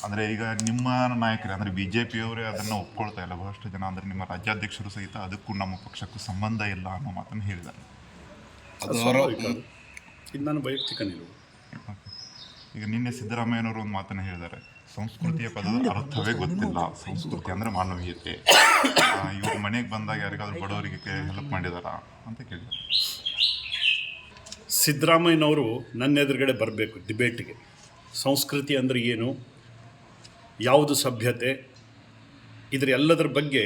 ಅಂದರೆ ಈಗ ನಿಮ್ಮ ನಾಯಕರೇ ಅಂದರೆ BJPಯವರೇ ಅದನ್ನು ಒಪ್ಕೊಳ್ತಾ ಇಲ್ಲ. ಬಹಳಷ್ಟು ಜನ ಅಂದರೆ ನಿಮ್ಮ ರಾಜ್ಯಾಧ್ಯಕ್ಷರು ಸಹಿತ ಅದಕ್ಕೂ ನಮ್ಮ ಪಕ್ಷಕ್ಕೂ ಸಂಬಂಧ ಇಲ್ಲ ಅನ್ನೋ ಮಾತನ್ನು ಹೇಳಿದ್ದಾರೆ. ಇದು ನನ್ನ ವೈಯಕ್ತಿಕ ನಿಲುವು. ಈಗ ನಿನ್ನೆ ಸಿದ್ದರಾಮಯ್ಯನವರು ಒಂದು ಮಾತನ್ನು ಹೇಳಿದ್ದಾರೆ, ಸಂಸ್ಕೃತಿಯ ಪದದ ಅರ್ಥವೇ ಗೊತ್ತಿಲ್ಲ, ಸಂಸ್ಕೃತಿ ಅಂದರೆ ಮಾನವೀಯತೆ, ಇವರು ಮನೆಗೆ ಬಂದಾಗ ಯಾರಿಗಾದ್ರೂ ಬಡವರಿಗೆ ಹೆಲ್ಪ್ ಮಾಡಿದಾರಾ ಅಂತ ಕೇಳಿದ್ದಾರೆ. ಸಿದ್ದರಾಮಯ್ಯನವರು ನನ್ನ ಎದುರುಗಡೆ ಬರಬೇಕು ಡಿಬೇಟಿಗೆ. ಸಂಸ್ಕೃತಿ ಅಂದರೆ ಏನು, ಯಾವುದು ಸಭ್ಯತೆ, ಇದರ ಎಲ್ಲದರ ಬಗ್ಗೆ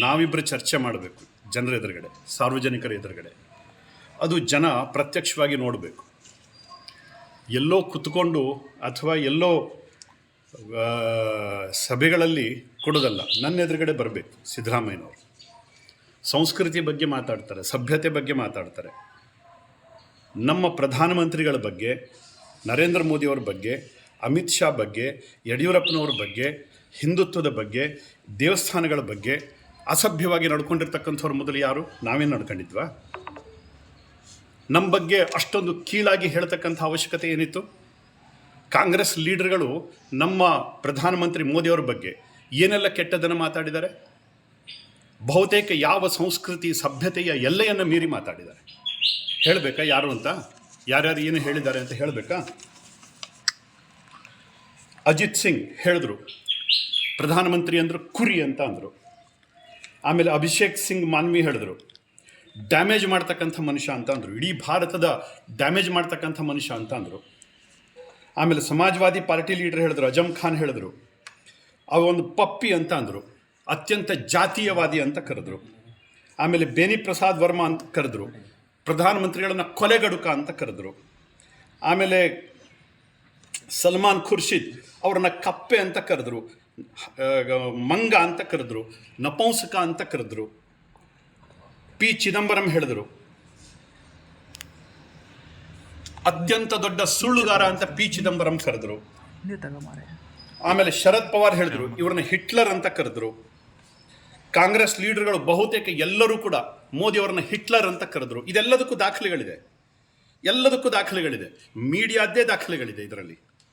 ನಾವಿಬ್ಬರು ಚರ್ಚೆ ಮಾಡಬೇಕು ಜನರ ಎದುರುಗಡೆ, ಸಾರ್ವಜನಿಕರ ಎದುರುಗಡೆ. ಅದು ಜನ ಪ್ರತ್ಯಕ್ಷವಾಗಿ ನೋಡಬೇಕು. ಎಲ್ಲೋ ಕುತ್ಕೊಂಡು ಅಥವಾ ಎಲ್ಲೋ ಸಭೆಗಳಲ್ಲಿ ಕೊಡೋದಲ್ಲ, ನನ್ನ ಎದುರುಗಡೆ ಬರಬೇಕು ಸಿದ್ದರಾಮಯ್ಯನವರು. ಸಂಸ್ಕೃತಿ ಬಗ್ಗೆ ಮಾತಾಡ್ತಾರೆ, ಸಭ್ಯತೆ ಬಗ್ಗೆ ಮಾತಾಡ್ತಾರೆ. ನಮ್ಮ ಪ್ರಧಾನಮಂತ್ರಿಗಳ ಬಗ್ಗೆ, ನರೇಂದ್ರ ಮೋದಿಯವ್ರ ಬಗ್ಗೆ, ಅಮಿತ್ ಶಾ ಬಗ್ಗೆ, ಯಡಿಯೂರಪ್ಪನವ್ರ ಬಗ್ಗೆ, ಹಿಂದುತ್ವದ ಬಗ್ಗೆ, ದೇವಸ್ಥಾನಗಳ ಬಗ್ಗೆ ಅಸಭ್ಯವಾಗಿ ನಡ್ಕೊಂಡಿರ್ತಕ್ಕಂಥವ್ರ ಮೊದಲು ಯಾರು? ನಾವೇನು ನಡ್ಕೊಂಡಿದ್ವಾ? ನಮ್ಮ ಬಗ್ಗೆ ಅಷ್ಟೊಂದು ಕೀಳಾಗಿ ಹೇಳ್ತಕ್ಕಂಥ ಅವಶ್ಯಕತೆ ಏನಿತ್ತು? ಕಾಂಗ್ರೆಸ್ ಲೀಡರ್ಗಳು ನಮ್ಮ ಪ್ರಧಾನಮಂತ್ರಿ ಮೋದಿಯವ್ರ ಬಗ್ಗೆ ಏನೆಲ್ಲ ಕೆಟ್ಟದನ್ನು ಮಾತಾಡಿದ್ದಾರೆ? ಬಹುತೇಕ ಯಾವ ಸಂಸ್ಕೃತಿ ಸಭ್ಯತೆಯ ಎಲ್ಲೆಯನ್ನು ಮೀರಿ ಮಾತಾಡಿದ್ದಾರೆ. ಹೇಳಬೇಕಾ ಯಾರು ಅಂತ? ಯಾರ್ಯಾರು ಏನು ಹೇಳಿದ್ದಾರೆ ಅಂತ ಹೇಳಬೇಕಾ? ಅಜಿತ್ ಸಿಂಗ್ ಹೇಳಿದ್ರು ಪ್ರಧಾನಮಂತ್ರಿ ಅಂದರು ಕುರಿ ಅಂತ ಅಂದರು. ಆಮೇಲೆ ಅಭಿಷೇಕ್ ಸಿಂಗ್ ಮಾನ್ವಿ ಹೇಳಿದ್ರು ಡ್ಯಾಮೇಜ್ ಮಾಡ್ತಕ್ಕಂಥ ಮನುಷ್ಯ ಅಂತ ಅಂದರು, ಇಡೀ ಭಾರತದ ಡ್ಯಾಮೇಜ್ ಮಾಡ್ತಕ್ಕಂಥ ಮನುಷ್ಯ ಅಂತ ಅಂದರು. ಆಮೇಲೆ ಸಮಾಜವಾದಿ ಪಾರ್ಟಿ ಲೀಡರ್ ಹೇಳಿದ್ರು, ಅಜಮ್ ಖಾನ್ ಹೇಳಿದ್ರು ಅವ ಒಂದು ಪಪ್ಪಿ ಅಂತ ಅಂದರು, ಅತ್ಯಂತ ಜಾತೀಯವಾದಿ ಅಂತ ಕರೆದ್ರು. ಆಮೇಲೆ ಬೇನಿ ಪ್ರಸಾದ್ ವರ್ಮಾ ಅಂತ ಕರೆದ್ರು, ಪ್ರಧಾನಮಂತ್ರಿಗಳನ್ನು ಕೊಲೆಗಡುಕ ಅಂತ ಕರೆದ್ರು. ಆಮೇಲೆ ಸಲ್ಮಾನ್ ಖುರ್ಷಿದ್ ಅವ್ರನ್ನ ಕಪ್ಪೆ ಅಂತ ಕರೆದ್ರು, ಮಂಗ ಅಂತ ಕರೆದ್ರು, ನಪುಂಸಕ ಅಂತ ಕರೆದ್ರು. ಪಿ ಚಿದಂಬರಂ ಹೇಳಿದ್ರು ಅತ್ಯಂತ ದೊಡ್ಡ ಸುಳ್ಳುಗಾರ ಅಂತ ಪಿ ಚಿದಂಬರಂ ಕರೆದ್ರು. ಆಮೇಲೆ ಶರದ್ ಪವಾರ್ ಹೇಳಿದ್ರು ಇವ್ರನ್ನ ಹಿಟ್ಲರ್ ಅಂತ ಕರೆದ್ರು. ಕಾಂಗ್ರೆಸ್ ಲೀಡರ್ಗಳು ಬಹುತೇಕ ಎಲ್ಲರೂ ಕೂಡ ಮೋದಿ ಅವರನ್ನ ಹಿಟ್ಲರ್ ಅಂತ ಕರೆದ್ರು. ಇದೆಲ್ಲದಕ್ಕೂ ದಾಖಲೆಗಳಿದೆ, ಎಲ್ಲದಕ್ಕೂ ದಾಖಲೆಗಳಿದೆ, ಮೀಡಿಯಾದ್ದೇ ದಾಖಲೆಗಳಿದೆ ಇದರಲ್ಲಿ.